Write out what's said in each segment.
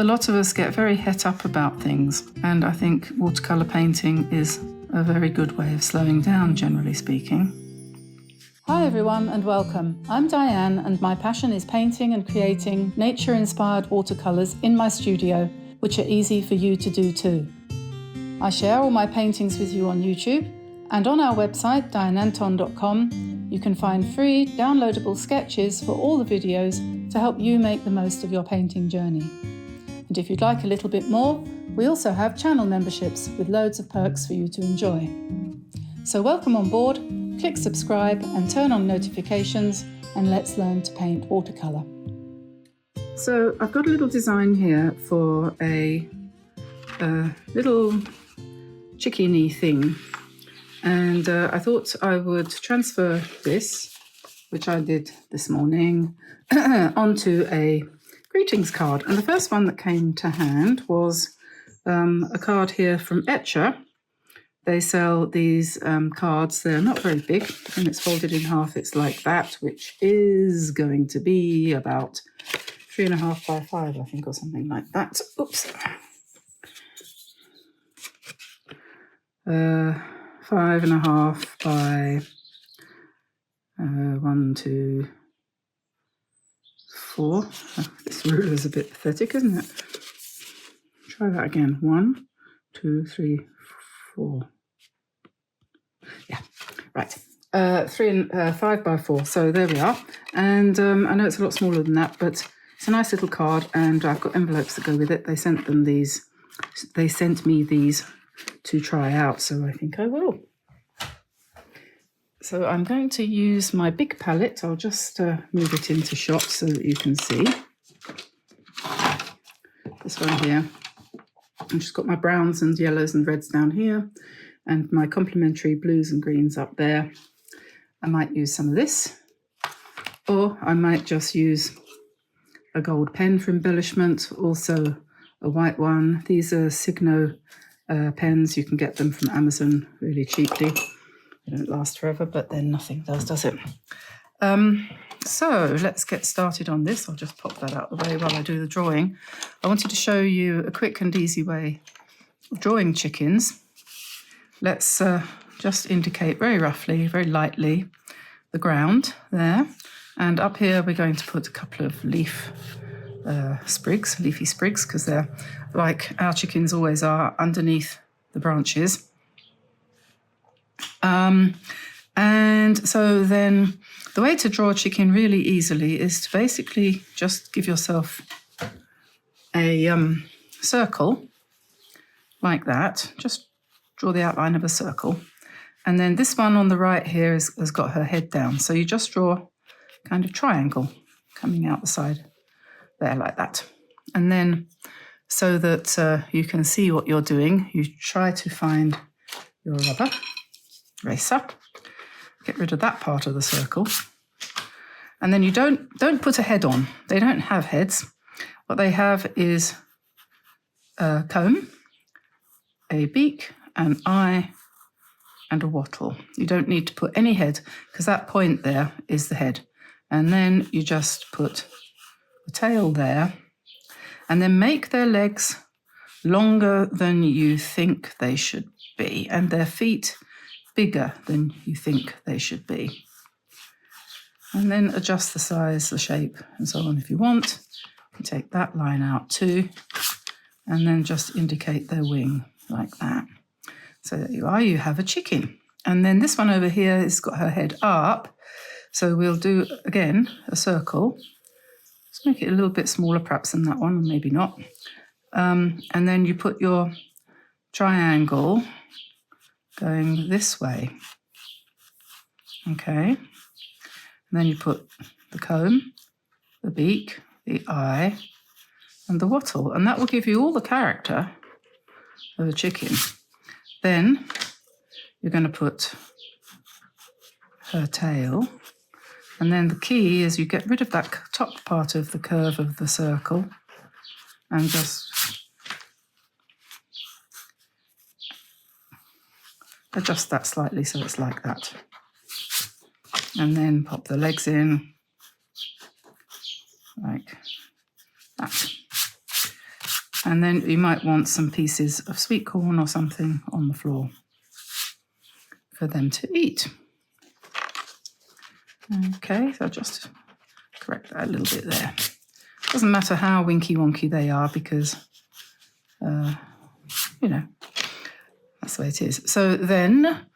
A lot of us get very het up about things, and I think watercolour painting is a very good way of slowing down, generally speaking. Hi everyone and welcome. I'm Diane and my passion is painting and creating nature-inspired watercolours in my studio, which are easy for you to do too. I share all my paintings with you on YouTube, and on our website dianeantone.com you can find free downloadable sketches for all the videos to help you make the most of your painting journey. And if you'd like a little bit more, we also have channel memberships with loads of perks for you to enjoy. So welcome on board, click subscribe and turn on notifications, and let's learn to paint watercolour. So I've got a little design here for a little chickeny thing, and I thought I would transfer this, which I did this morning, onto a greetings card. And the first one that came to hand was a card here from Etchr. They sell these cards. They're not very big, and it's folded in half. It's like that, which is going to be about 3.5 by 5, I think, or something like that. Oops. 5.5 by 1, 2, 4. Oh, this ruler is a bit pathetic, isn't it? Try that again. 1, 2, 3, 4. Yeah, right. 5 by 4. So there we are. And I know it's a lot smaller than that, but it's a nice little card, and I've got envelopes that go with it. They sent me these to try out, so I think I will. So I'm going to use my big palette. I'll just move it into shot so that you can see. This one here. I've just got my browns and yellows and reds down here, and my complementary blues and greens up there. I might use some of this, or I might just use a gold pen for embellishment, also a white one. These are Signo pens. You can get them from Amazon really cheaply. They don't last forever, but then nothing does it? So let's get started on this. I'll just pop that out of the way while I do the drawing. I wanted to show you a quick and easy way of drawing chickens. Let's just indicate very roughly, very lightly, the ground there. And up here we're going to put a couple of leafy sprigs, because they're like our chickens always are, underneath the branches. And so then the way to draw a chicken really easily is to basically just give yourself a circle like that. Just draw the outline of a circle. And then this one on the right here has got her head down. So you just draw kind of triangle coming out the side there like that. And then so that you can see what you're doing, you try to find your rubber eraser, get rid of that part of the circle, and then you don't put a head on. They don't have heads. What they have is a comb, a beak, an eye, and a wattle. You don't need to put any head, because that point there is the head. And then you just put the tail there, and then make their legs longer than you think they should be, and their feet bigger than you think they should be. And then adjust the size, the shape, and so on if you want. You can take that line out too, and then just indicate their wing like that. So there you are, you have a chicken. And then this one over here has got her head up, so we'll do, again, a circle. Let's make it a little bit smaller perhaps than that one, maybe not. And then you put your triangle going this way. Okay. And then you put the comb, the beak, the eye, and the wattle. And that will give you all the character of a chicken. Then you're going to put her tail. And then the key is you get rid of that top part of the curve of the circle and just adjust that slightly so it's like that. And then pop the legs in like that. And then you might want some pieces of sweet corn or something on the floor for them to eat. Okay, so I'll just correct that a little bit there. Doesn't matter how winky wonky they are because, you know, that's the way it is. So then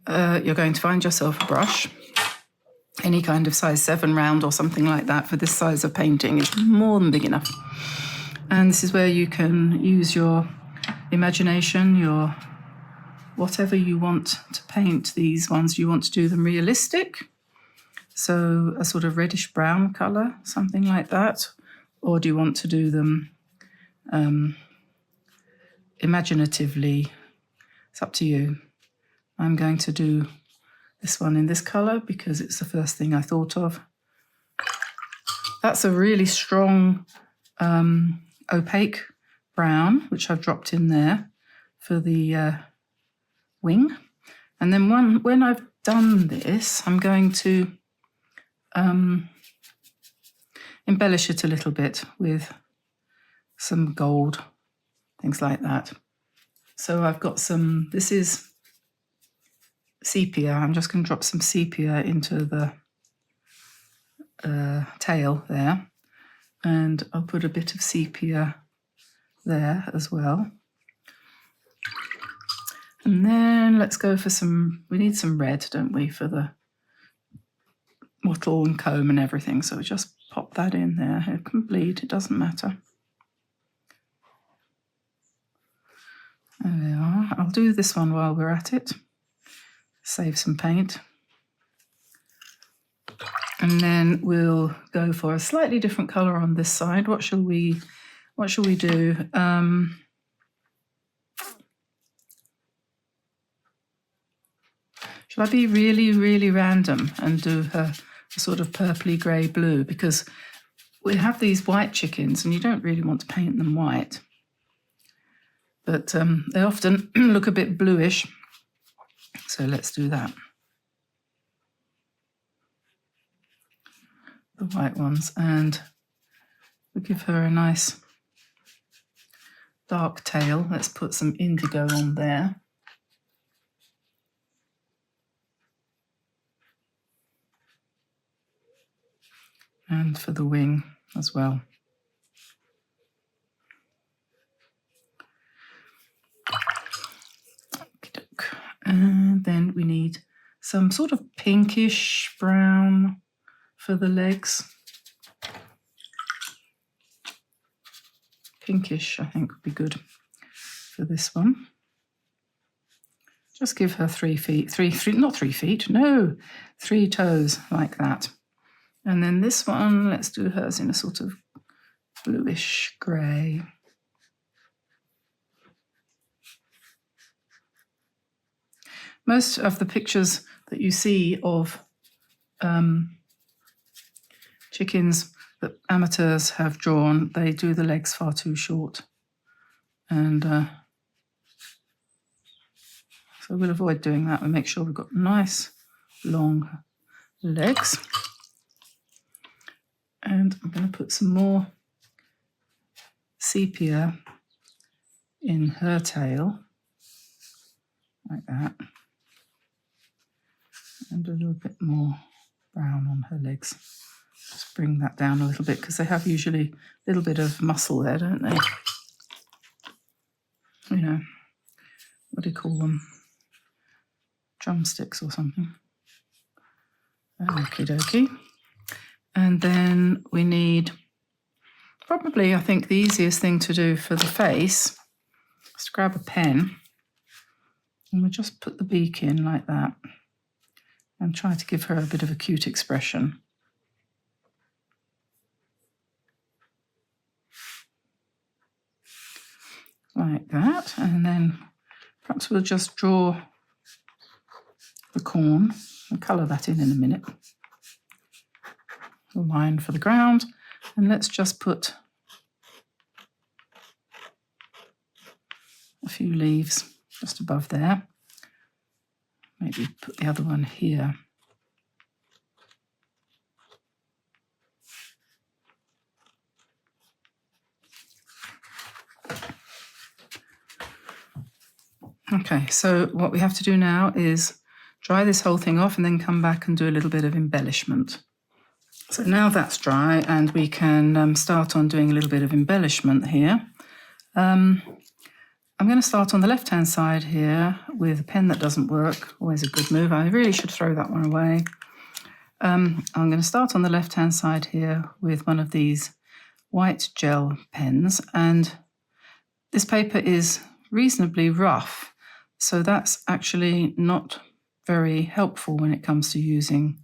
you're going to find yourself a brush. Any kind of size 7 round or something like that for this size of painting is more than big enough. And this is where you can use your imagination, your whatever you want to paint these ones. You want to do them realistic, so a sort of reddish brown colour, something like that. Or do you want to do them imaginatively? It's up to you. I'm going to do this one in this colour because it's the first thing I thought of. That's a really strong opaque brown, which I've dropped in there for the wing. And then when I've done this, I'm going to embellish it a little bit with some gold, things like that. So I've got some, this is sepia. I'm just going to drop some sepia into the tail there. And I'll put a bit of sepia there as well. And then let's go for some, we need some red, don't we, for the wattle and comb and everything. So just pop that in there. It can bleed, it doesn't matter. There we are. I'll do this one while we're at it. Save some paint. And then we'll go for a slightly different colour on this side. What shall we do? Shall I be really, really random and do a sort of purpley grey blue? Because we have these white chickens and you don't really want to paint them white. But they often look a bit bluish. So let's do that. The white ones, and we'll give her a nice dark tail. Let's put some indigo on there. And for the wing as well. And then we need some sort of pinkish brown for the legs. Pinkish, I think, would be good for this one. Just give her 3 feet, not 3 feet, no, 3 toes like that. And then this one, let's do hers in a sort of bluish grey. Most of the pictures that you see of chickens that amateurs have drawn, they do the legs far too short. And so we'll avoid doing that. We'll make sure we've got nice long legs. And I'm going to put some more sepia in her tail, like that. And a little bit more brown on her legs. Just bring that down a little bit because they have usually a little bit of muscle there, don't they? You know, what do you call them? Drumsticks or something. Okie dokie. And then we need, probably I think the easiest thing to do for the face is to grab a pen and we'll just put the beak in like that and try to give her a bit of a cute expression. Like that. And then perhaps we'll just draw the corn and colour that in a minute. A line for the ground, and let's just put a few leaves just above there. Maybe put the other one here. Okay, so what we have to do now is dry this whole thing off and then come back and do a little bit of embellishment. So now that's dry and we can start on doing a little bit of embellishment here. I'm going to start on the left-hand side here with a pen that doesn't work, always a good move. I really should throw that one away. I'm going to start on the left-hand side here with one of these white gel pens, and this paper is reasonably rough, so that's actually not very helpful when it comes to using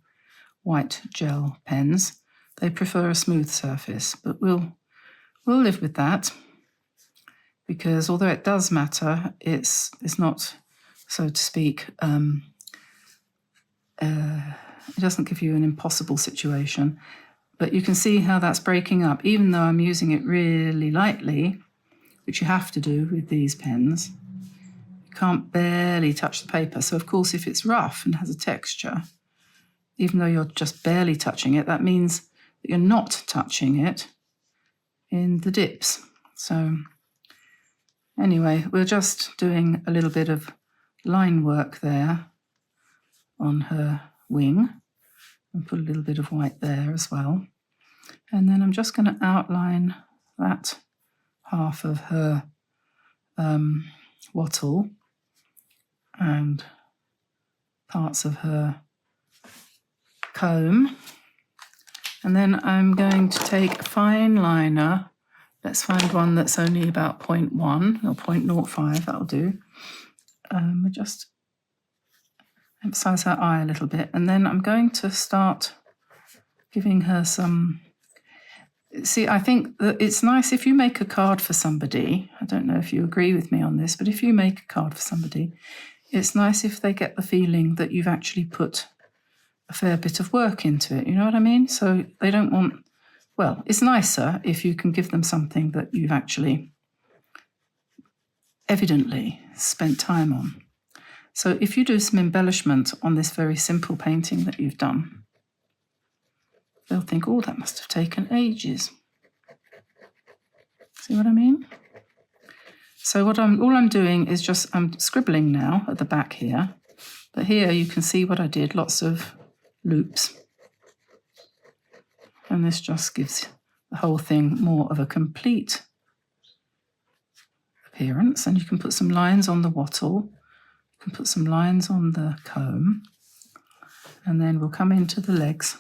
white gel pens. They prefer a smooth surface, but we'll live with that, because although it does matter, it's not, so to speak, it doesn't give you an impossible situation. But you can see how that's breaking up, even though I'm using it really lightly, which you have to do with these pens. You can't barely touch the paper. So of course, if it's rough and has a texture, even though you're just barely touching it, that means that you're not touching it in the dips. So anyway, we're just doing a little bit of line work there on her wing, and put a little bit of white there as well. And then I'm just going to outline that half of her wattle and parts of her comb. And then I'm going to take a fine liner. Let's find one that's only about 0.1 or 0.05, that'll do. We'll just emphasize her eye a little bit. And then I'm going to start giving her some... See, I think that it's nice if you make a card for somebody. I don't know if you agree with me on this, but if you make a card for somebody, it's nice if they get the feeling that you've actually put a fair bit of work into it. You know what I mean? So they don't want... Well, it's nicer if you can give them something that you've actually evidently spent time on. So if you do some embellishment on this very simple painting that you've done, they'll think, oh, that must have taken ages. See what I mean? So all I'm doing is just, I'm scribbling now at the back here, but here you can see what I did, lots of loops. And this just gives the whole thing more of a complete appearance. And you can put some lines on the wattle, you can put some lines on the comb, and then we'll come into the legs,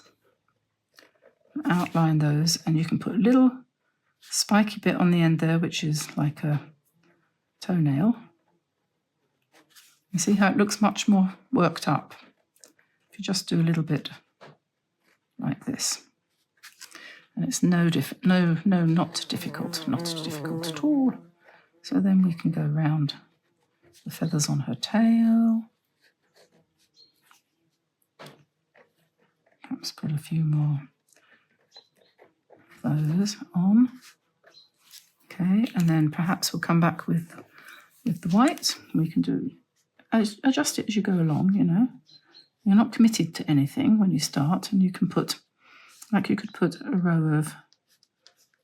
outline those, and you can put a little spiky bit on the end there, which is like a toenail. You see how it looks much more worked up if you just do a little bit like this. And it's not difficult at all. So then we can go round the feathers on her tail. Perhaps put a few more of those on. Okay, and then perhaps we'll come back with the white. We can adjust it as you go along, you know. You're not committed to anything when you start, and you can put, like you could put a row of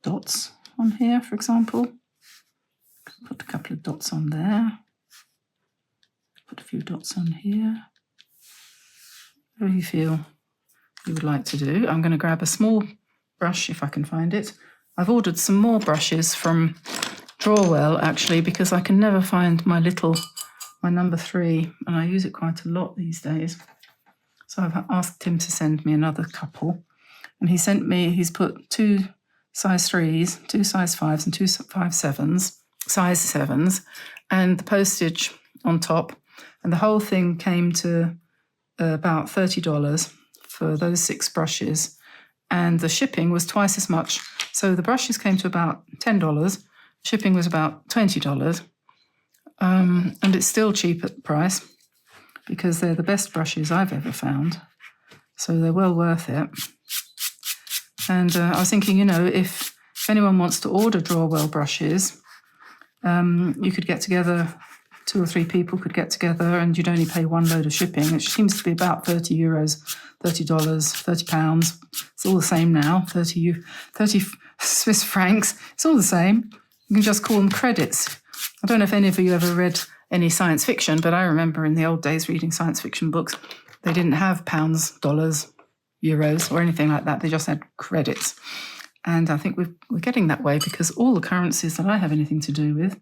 dots on here, for example. Put a couple of dots on there. Put a few dots on here. Whatever you feel you would like to do. I'm going to grab a small brush if I can find it. I've ordered some more brushes from Drawell, actually, because I can never find my number 3, and I use it quite a lot these days. So I've asked him to send me another couple. And he's put 2 size 3s, 2 size 5s, and 2 size 7s, and the postage on top. And the whole thing came to about $30 for those 6 brushes. And the shipping was twice as much. So the brushes came to about $10. Shipping was about $20. And it's still cheap at the price because they're the best brushes I've ever found. So they're well worth it. And I was thinking, you know, if anyone wants to order Drawell brushes, you could get together, 2 or 3 people could get together, and you'd only pay one load of shipping, which seems to be about €30, $30, £30. It's all the same now, 30 Swiss francs. It's all the same. You can just call them credits. I don't know if any of you ever read any science fiction, but I remember in the old days reading science fiction books, they didn't have pounds, dollars, euros, or anything like that. They just had credits. And I think we're getting that way because all the currencies that I have anything to do with,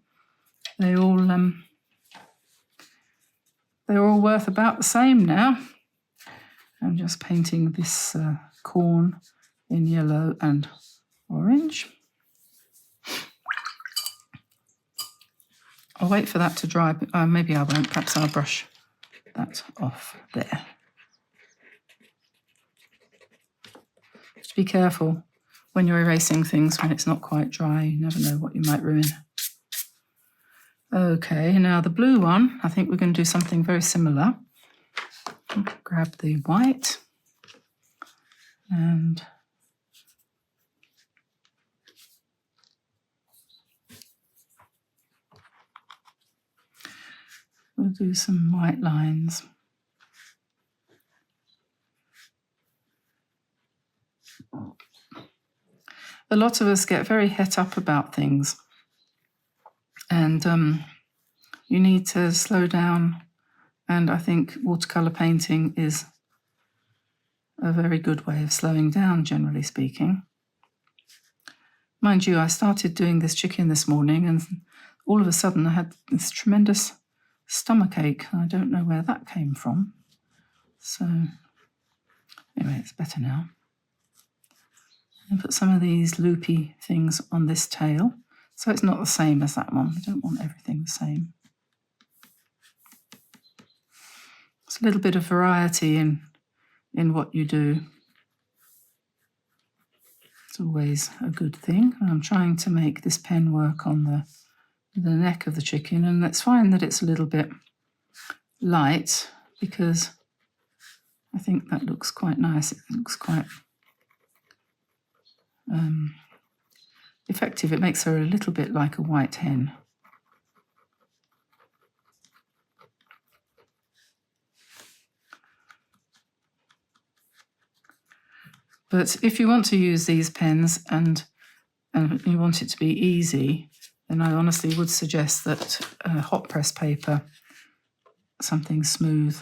they're all worth about the same now. I'm just painting this corn in yellow and orange. I'll wait for that to dry. Maybe I won't. Perhaps I'll brush that off there. Just be careful when you're erasing things when it's not quite dry. You never know what you might ruin. Okay, now the blue one, I think we're going to do something very similar. Grab the white and we'll do some white lines. A lot of us get very het up about things, and you need to slow down, and I think watercolor painting is a very good way of slowing down, generally speaking. Mind you, I started doing this chicken this morning, and all of a sudden I had this tremendous stomach ache. I don't know where that came from. So anyway, it's better now. And put some of these loopy things on this tail, so it's not the same as that one. I don't want everything the same. It's a little bit of variety in what you do. It's always a good thing. I'm trying to make this pen work on the neck of the chicken, and let's find that it's a little bit light because I think that looks quite nice. It looks quite effective. It makes her a little bit like a white hen. But if you want to use these pens and you want it to be easy, then I honestly would suggest that hot press paper, something smooth,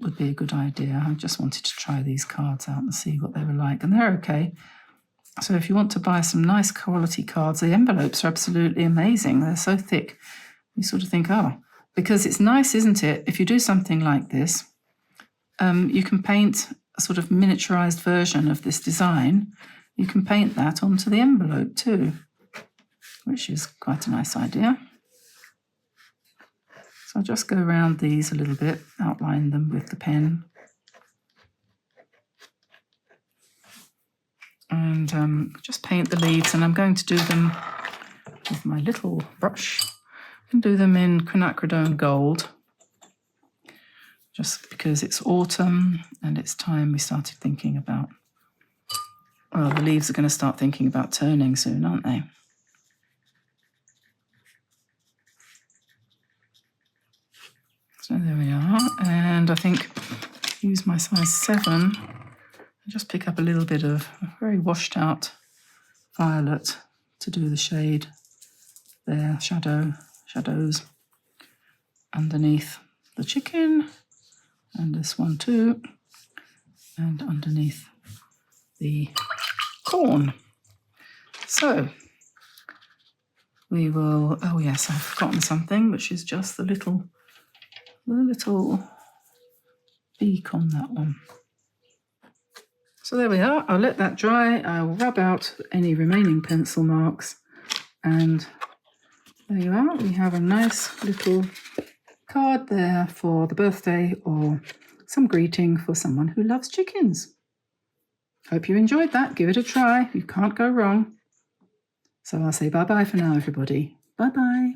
would be a good idea. I just wanted to try these cards out and see what they were like, and they're okay. So if you want to buy some nice quality cards, the envelopes are absolutely amazing. They're so thick. You sort of think, oh, because it's nice, isn't it? If you do something like this, you can paint a sort of miniaturized version of this design. You can paint that onto the envelope too, which is quite a nice idea. So I'll just go around these a little bit, outline them with the pen. And just paint the leaves, and I'm going to do them with my little brush. I can do them in quinacridone gold, just because it's autumn and it's time we started thinking about, well, the leaves are going to start thinking about turning soon, aren't they? So there we are, and I think use my size 7 and just pick up a little bit of very washed out violet to do the shade there, shadows underneath the chicken, and this one too, and underneath the corn. So we will, oh yes, I've forgotten something, which is just the little beak on that one. So there we are. I'll let that dry. I'll rub out any remaining pencil marks, and there you are. We have a nice little card there for the birthday or some greeting for someone who loves chickens. Hope you enjoyed that. Give it a try. You can't go wrong. So I'll say bye-bye for now, everybody. Bye-bye.